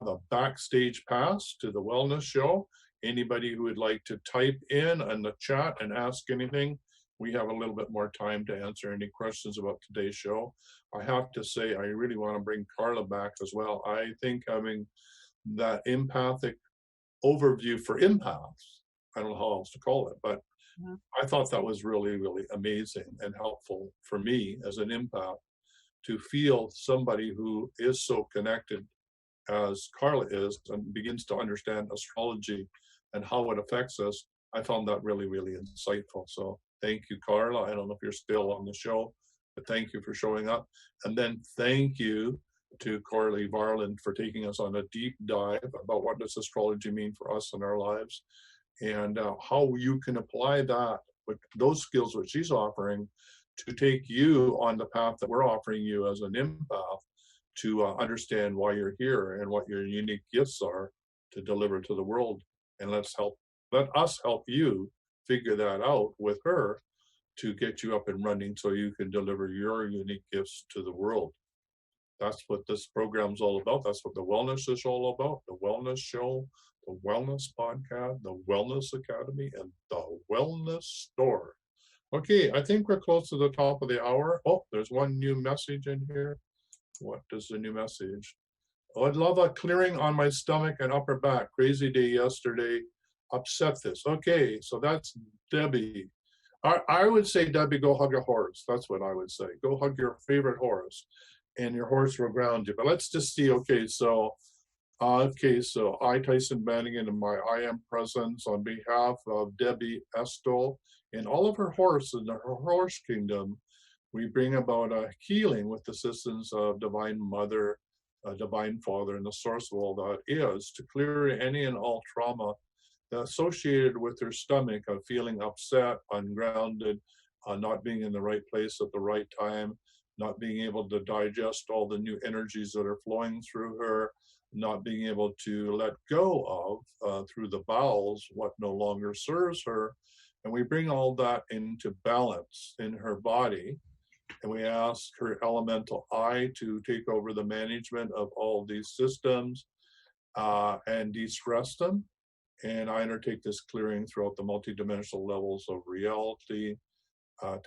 B: the backstage pass to the wellness show, anybody who would like to type in the chat and ask anything, we have a little bit more time to answer any questions about today's show. I have to say, I really want to bring Carla back as well. I think having that empathic overview for empaths, I don't know how else to call it, but I thought that was really, really amazing and helpful for me as an empath to feel somebody who is so connected as Carla is and begins to understand astrology and how it affects us. I found that really, really insightful. So thank you, Carla. I don't know if you're still on the show, but thank you for showing up. And then thank you to Corley Varland for taking us on a deep dive about what does astrology mean for us in our lives, and how you can apply that with those skills which she's offering to take you on the path that we're offering you as an empath to understand why you're here and what your unique gifts are to deliver to the world. And let us help you figure that out with her to get you up and running so you can deliver your unique gifts to the world. That's what this program's all about. That's what the wellness is all about. The wellness show, the wellness podcast, the wellness academy, and the wellness store. Okay, I think we're close to the top of the hour. Oh, there's one new message in here. What is the new message? Oh, I'd love a clearing on my stomach and upper back. Crazy day yesterday. Upset this. Okay, so that's Debbie. I would say, Debbie, go hug a horse. That's what I would say. Go hug your favorite horse, and your horse will ground you. But let's just see. Okay, so I, Tyson Bannigan, and my I Am Presence on behalf of Debbie Estel and all of her horses in her horse kingdom, we bring about a healing with the assistance of Divine Mother, Divine Father, and the source of all that is, to clear any and all trauma associated with her stomach of feeling upset, ungrounded, not being in the right place at the right time, not being able to digest all the new energies that are flowing through her, not being able to let go of through the bowels what no longer serves her. And we bring all that into balance in her body. And we ask her elemental I to take over the management of all these systems and de-stress them. And I undertake this clearing throughout the multidimensional levels of reality,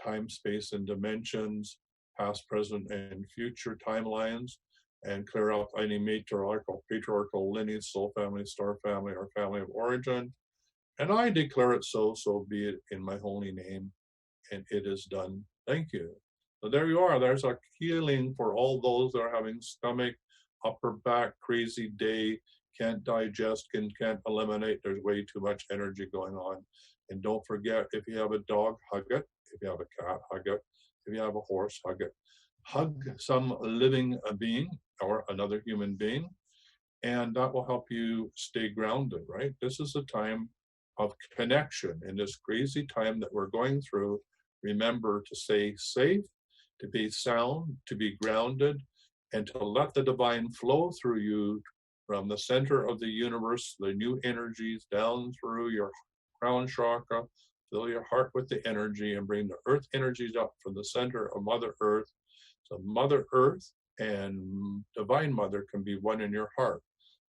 B: time, space, and dimensions, past, present, and future timelines, and clear out any matriarchal, patriarchal lineage, soul family, star family, or family of origin. And I declare it so be it in my holy name, and it is done. Thank you. So there you are. There's a healing for all those that are having stomach, upper back, crazy day, can't digest, can't eliminate. There's way too much energy going on. And don't forget, if you have a dog, hug it. If you have a cat, hug it. If you have a horse, hug it. Hug some living being or another human being, and that will help you stay grounded, right? This is a time of connection. In this crazy time that we're going through, remember to stay safe, to be sound, to be grounded, and to let the divine flow through you from the center of the universe, the new energies down through your crown chakra, fill your heart with the energy, and bring the earth energies up from the center of Mother Earth. So Mother Earth and Divine Mother can be one in your heart.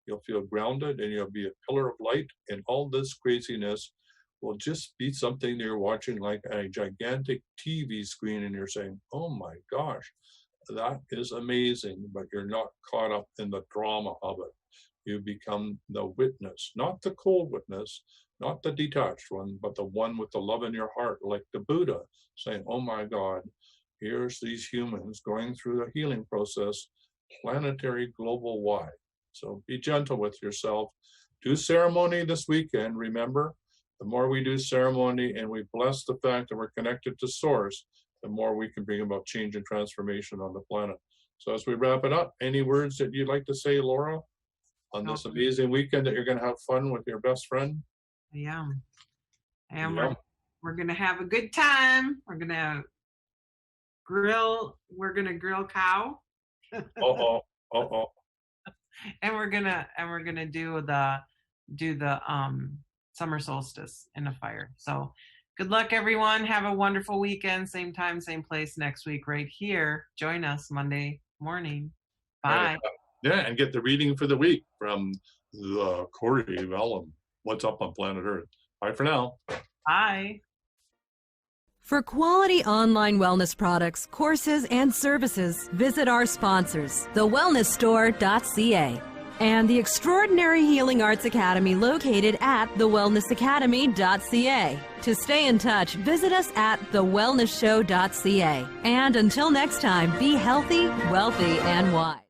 B: You'll feel grounded and you'll be a pillar of light, and all this craziness will just be something you're watching like a gigantic TV screen, and you're saying, oh my gosh, that is amazing, but you're not caught up in the drama of it. You become the witness, not the cold witness, not the detached one, but the one with the love in your heart, like the Buddha, saying, oh my God, here's these humans going through the healing process, planetary, global wide. So be gentle with yourself. Do ceremony this weekend. Remember, the more we do ceremony and we bless the fact that we're connected to Source, the more we can bring about change and transformation on the planet. So as we wrap it up, any words that you'd like to say, Laura, on this amazing weekend that you're going to have fun with your best friend?
D: I am. We're going to have a good time. We're going to grill cow. And we're gonna do the summer solstice in a fire. So good luck, everyone. Have a wonderful weekend. Same time, same place next week right here. Join us Monday morning. Bye.
B: Yeah, and get the reading for the week from the Corey Vellum. What's up on planet Earth? Bye for now.
D: Bye.
G: For quality online wellness products, courses, and services, visit our sponsors, thewellnessstore.ca. and the Extraordinary Healing Arts Academy located at thewellnessacademy.ca. To stay in touch, visit us at thewellnessshow.ca. And until next time, be healthy, wealthy, and wise.